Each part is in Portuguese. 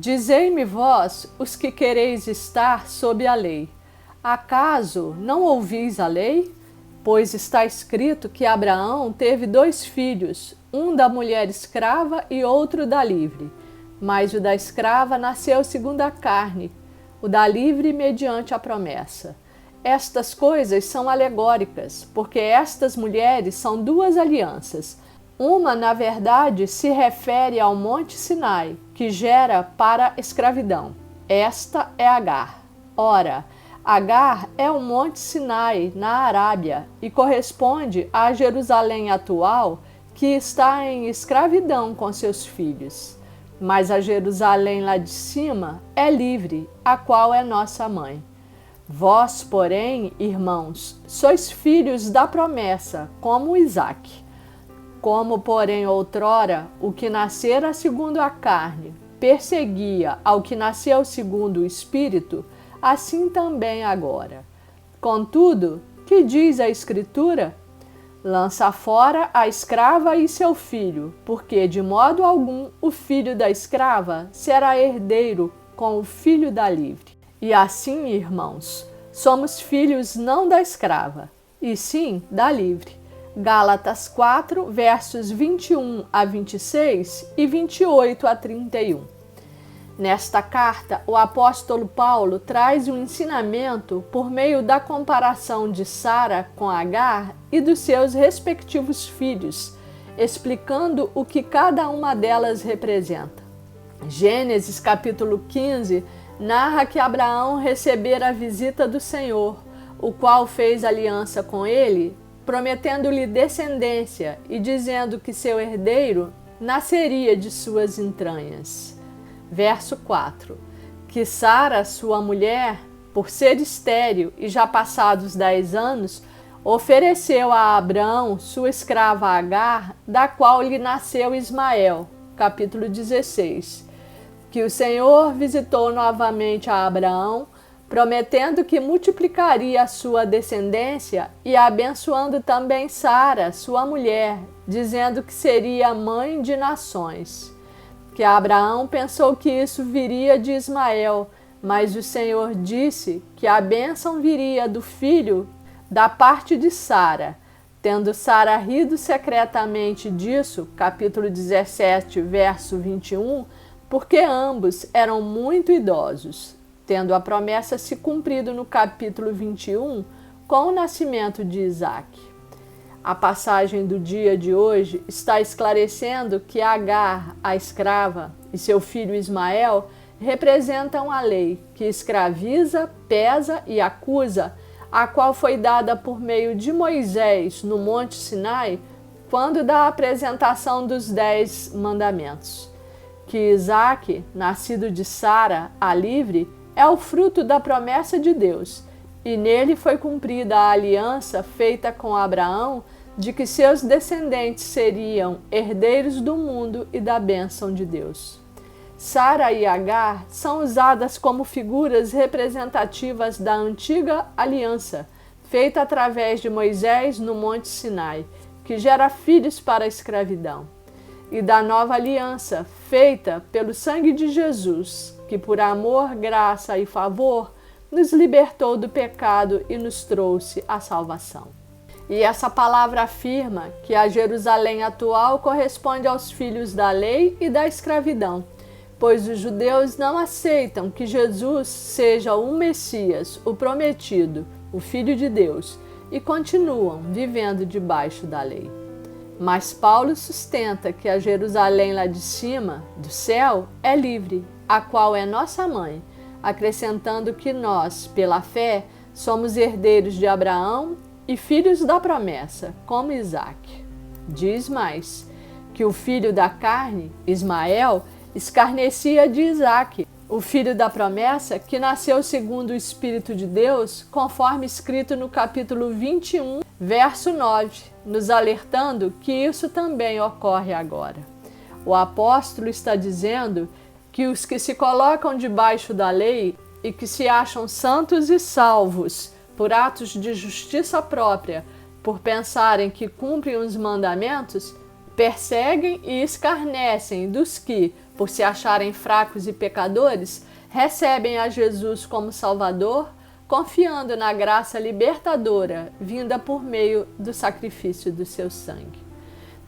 Dizei-me vós, os que quereis estar sob a lei, acaso não ouvis a lei? Pois está escrito que Abraão teve 2 filhos, um da mulher escrava e outro da livre. Mas o da escrava nasceu segundo a carne, o da livre mediante a promessa. Estas coisas são alegóricas, porque estas mulheres são 2 alianças. Uma, na verdade, se refere ao Monte Sinai, que gera para escravidão. Esta é Agar. Ora, Agar é o Monte Sinai, na Arábia, e corresponde à Jerusalém atual, que está em escravidão com seus filhos. Mas a Jerusalém lá de cima é livre, a qual é nossa mãe. Vós, porém, irmãos, sois filhos da promessa, como Isaque. Como, porém, outrora, o que nascera segundo a carne perseguia ao que nasceu segundo o Espírito, assim também agora. Contudo, que diz a Escritura? Lança fora a escrava e seu filho, porque de modo algum o filho da escrava será herdeiro com o filho da livre. E assim, irmãos, somos filhos não da escrava, e sim da livre. Gálatas 4, versos 21 a 26 e 28 a 31. Nesta carta, o apóstolo Paulo traz um ensinamento por meio da comparação de Sara com Agar e dos seus respectivos filhos, explicando o que cada uma delas representa. Gênesis capítulo 15 narra que Abraão recebera a visita do Senhor, o qual fez aliança com ele, prometendo-lhe descendência e dizendo que seu herdeiro nasceria de suas entranhas. Verso 4. Que Sara, sua mulher, por ser estéril e já passados 10 anos, ofereceu a Abraão sua escrava Agar, da qual lhe nasceu Ismael. Capítulo 16. Que o Senhor visitou novamente a Abraão, prometendo que multiplicaria a sua descendência e abençoando também Sara, sua mulher, dizendo que seria mãe de nações. Que Abraão pensou que isso viria de Ismael, mas o Senhor disse que a bênção viria do filho da parte de Sara. Tendo Sara rido secretamente disso, capítulo 17, verso 21, porque ambos eram muito idosos, tendo a promessa se cumprido no capítulo 21, com o nascimento de Isaque. A passagem do dia de hoje está esclarecendo que Agar, a escrava, e seu filho Ismael representam a lei que escraviza, pesa e acusa, a qual foi dada por meio de Moisés no Monte Sinai, quando da apresentação dos 10 mandamentos. Que Isaque, nascido de Sara, a livre, é o fruto da promessa de Deus, e nele foi cumprida a aliança feita com Abraão de que seus descendentes seriam herdeiros do mundo e da bênção de Deus. Sara e Agar são usadas como figuras representativas da antiga aliança, feita através de Moisés no Monte Sinai, que gera filhos para a escravidão, e da nova aliança, feita pelo sangue de Jesus, que por amor, graça e favor nos libertou do pecado e nos trouxe a salvação. E essa palavra afirma que a Jerusalém atual corresponde aos filhos da lei e da escravidão, pois os judeus não aceitam que Jesus seja o Messias, o prometido, o Filho de Deus, e continuam vivendo debaixo da lei. Mas Paulo sustenta que a Jerusalém lá de cima, do céu, é livre, a qual é nossa mãe, acrescentando que nós, pela fé, somos herdeiros de Abraão e filhos da promessa, como Isaque. Diz mais, que o filho da carne, Ismael, escarnecia de Isaque, o filho da promessa, que nasceu segundo o Espírito de Deus, conforme escrito no capítulo 21, verso 9, nos alertando que isso também ocorre agora. O apóstolo está dizendo que os que se colocam debaixo da lei e que se acham santos e salvos por atos de justiça própria, por pensarem que cumprem os mandamentos, perseguem e escarnecem dos que, por se acharem fracos e pecadores, recebem a Jesus como Salvador, confiando na graça libertadora vinda por meio do sacrifício do seu sangue.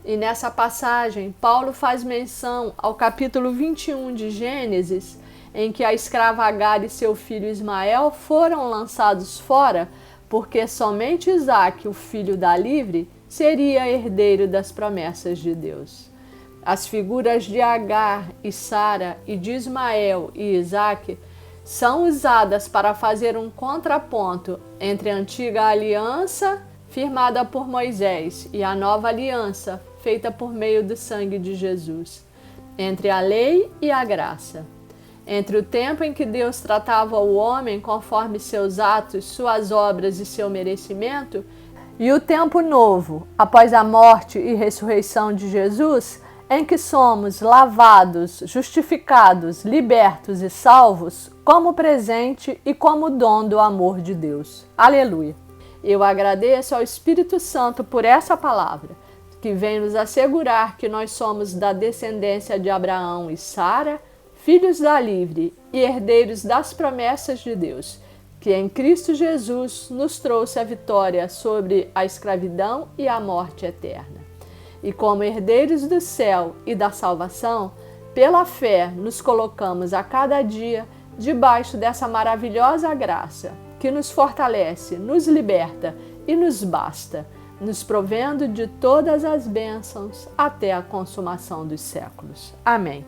E nessa passagem, Paulo faz menção ao capítulo 21 de Gênesis, em que a escrava Agar e seu filho Ismael foram lançados fora, porque somente Isaque, o filho da livre, seria herdeiro das promessas de Deus. As figuras de Agar e Sara e de Ismael e Isaque são usadas para fazer um contraponto entre a antiga aliança firmada por Moisés e a nova aliança feita por meio do sangue de Jesus, entre a lei e a graça, entre o tempo em que Deus tratava o homem conforme seus atos, suas obras e seu merecimento, e o tempo novo, após a morte e ressurreição de Jesus, em que somos lavados, justificados, libertos e salvos como presente e como dom do amor de Deus. Aleluia! Eu agradeço ao Espírito Santo por essa palavra, que vem nos assegurar que nós somos da descendência de Abraão e Sara, filhos da livre e herdeiros das promessas de Deus, que em Cristo Jesus nos trouxe a vitória sobre a escravidão e a morte eterna. E como herdeiros do céu e da salvação, pela fé nos colocamos a cada dia debaixo dessa maravilhosa graça, que nos fortalece, nos liberta e nos basta, nos provendo de todas as bênçãos até a consumação dos séculos. Amém.